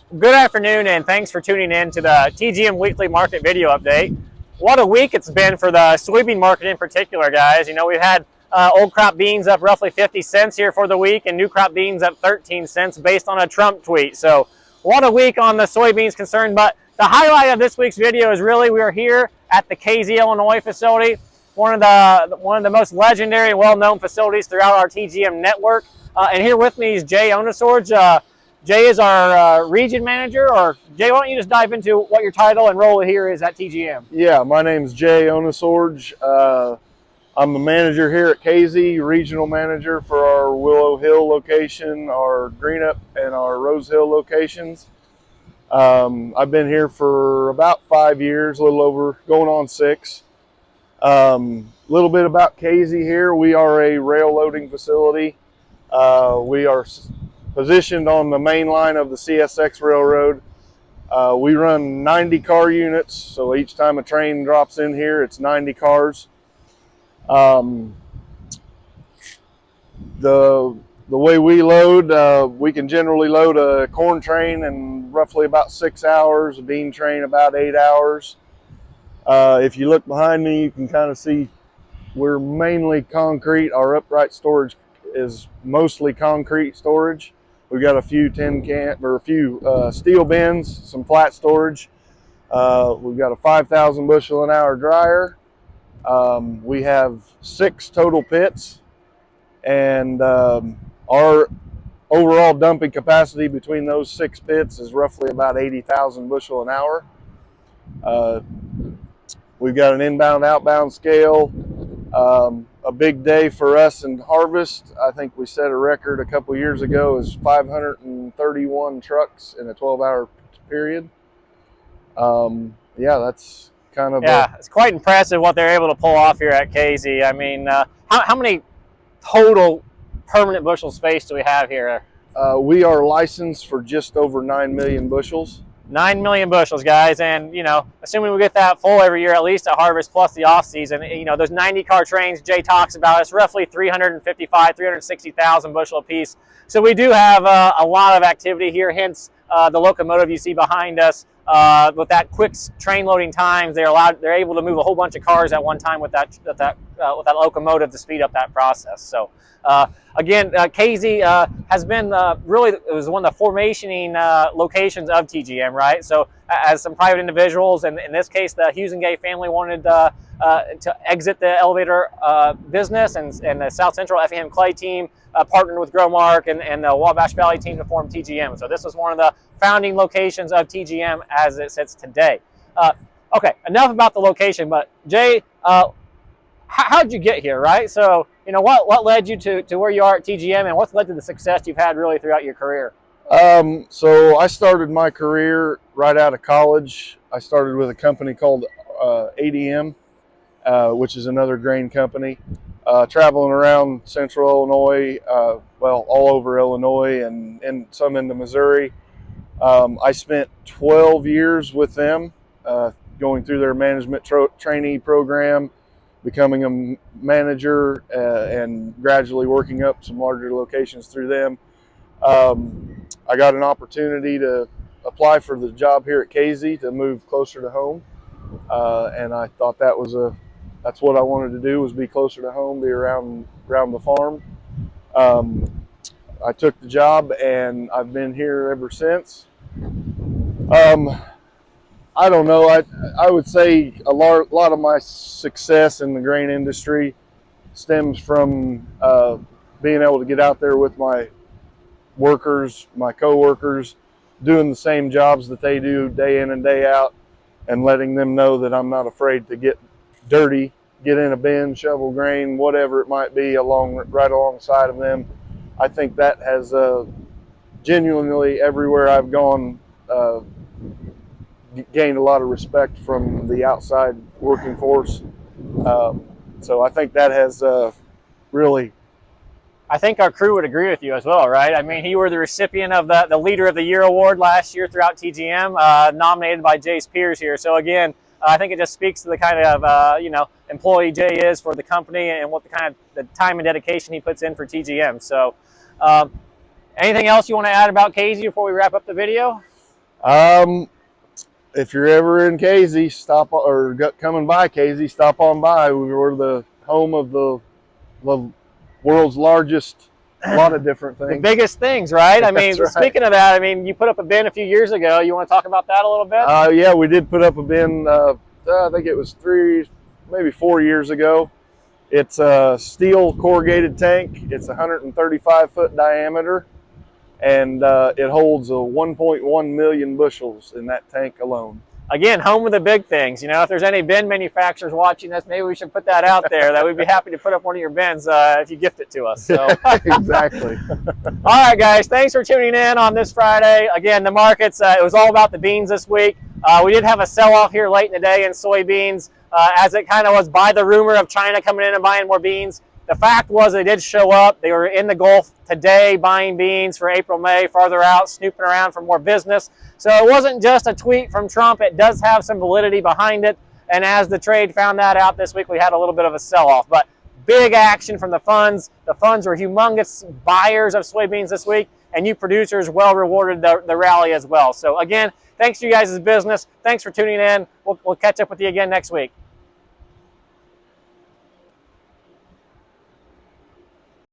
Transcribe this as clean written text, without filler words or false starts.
Good afternoon, and thanks for tuning in to the TGM Weekly Market Video Update. What a week it's been for the soybean market in particular, guys. You know, we've had old crop beans up roughly 50 cents here for the week, and new crop beans up 13 cents based on a Trump tweet. So what a week on the soybeans concerned. But the highlight of this week's video is really we are here at the KZ, Illinois facility, one of the most legendary and well-known facilities throughout our TGM network. And here with me is Jay Onosorge. Jay is our region manager, or Jay, why don't you just dive into what your title and role here is at TGM? Yeah, my name's Jay Onosorge. I'm the manager here at KZ, regional manager for our Willow Hill location, our Greenup, and our Rose Hill locations. I've been here for about 5 years, a little over, going on 6. Little bit about KZ here. We are a rail loading facility. We are positioned on the main line of the CSX Railroad. We run 90 car units, so each time a train drops in here, it's 90 cars. The way we load, we can generally load a corn train in roughly about 6 hours, a bean train about 8 hours. If you look behind me, you can kind of see we're mainly concrete. Our upright storage is mostly concrete storage. We've got a few steel bins, some flat storage. We've got a 5,000 bushel an hour dryer. We have 6 total pits, and our overall dumping capacity between those 6 pits is roughly about 80,000 bushel an hour. We've got an inbound outbound scale. A big day for us in harvest. I think we set a record a couple years ago, is 531 trucks in a 12-hour period. Yeah, that's kind of it's quite impressive what they're able to pull off here at KZ. I mean, how many total permanent bushel space do we have here? We are licensed for just over 9 million bushels. 9 million bushels, guys, and you know, assuming we get that full every year, at least at harvest plus the off season, you know, those 90 car trains Jay talks about, it's roughly 360,000 bushel apiece. So we do have a lot of activity here. Hence the locomotive you see behind us. With that quick train loading times, they're able to move a whole bunch of cars at one time with that locomotive to speed up that process. So again, KZ has been really, it was one of the formationing locations of TGM, right? So as some private individuals, and in this case, the Hughes and Gay family wanted to exit the elevator business, and the South Central FEM Clay team partnered with Growmark and the Wabash Valley team to form TGM. So this was one of the founding locations of TGM as it sits today. Okay, enough about the location, but Jay, how'd you get here, right? So, you know, what led you to where you are at TGM, and what's led to the success you've had really throughout your career? So I started my career right out of college. I started with a company called ADM, which is another grain company, traveling around central Illinois, well, all over Illinois and some into Missouri. I spent 12 years with them, going through their management trainee program, becoming a manager, and gradually working up some larger locations through them. I got an opportunity to apply for the job here at KZ to move closer to home, and I thought that's what I wanted to do, was be closer to home, be around the farm. I took the job, and I've been here ever since. I don't know. I would say a lot of my success in the grain industry stems from being able to get out there with my workers, my co-workers, doing the same jobs that they do day in and day out, and letting them know that I'm not afraid to get dirty, get in a bin, shovel grain, whatever it might be, right alongside of them. I think that has genuinely, everywhere I've gone, gained a lot of respect from the outside working force. So I think that has really... I think our crew would agree with you as well, right? I mean, you were the recipient of the Leader of the Year award last year throughout TGM, nominated by Jay's peers here. So again, I think it just speaks to the kind of you know, employee Jay is for the company, and what the time and dedication he puts in for TGM. So anything else you want to add about KZ before we wrap up the video? If you're ever in Casey, coming by Casey, stop on by. We're the home of the world's largest, a lot of different things. The biggest things, right? I mean, That's right. Speaking of that, I mean, you put up a bin a few years ago. You want to talk about that a little bit? Yeah, we did put up a bin. I think it was maybe 4 years ago. It's a steel corrugated tank. It's 135-foot diameter, and it holds 1.1 million bushels in that tank alone. Again, home of the big things. You know, if there's any bin manufacturers watching this, maybe we should put that out there. That we'd be happy to put up one of your bins if you gift it to us. So Exactly. All right, guys. Thanks for tuning in on this Friday. Again, the markets. It was all about the beans this week. We did have a sell-off here late in the day in soybeans, as it kind of was by the rumor of China coming in and buying more beans. The fact was they did show up. They were in the Gulf today buying beans for April, May, farther out, snooping around for more business. So it wasn't just a tweet from Trump. It does have some validity behind it. And as the trade found that out this week, we had a little bit of a sell-off. But big action from the funds. The funds were humongous buyers of soybeans this week, and you producers well rewarded the rally as well. So again, thanks to you guys' business. Thanks for tuning in. We'll catch up with you again next week.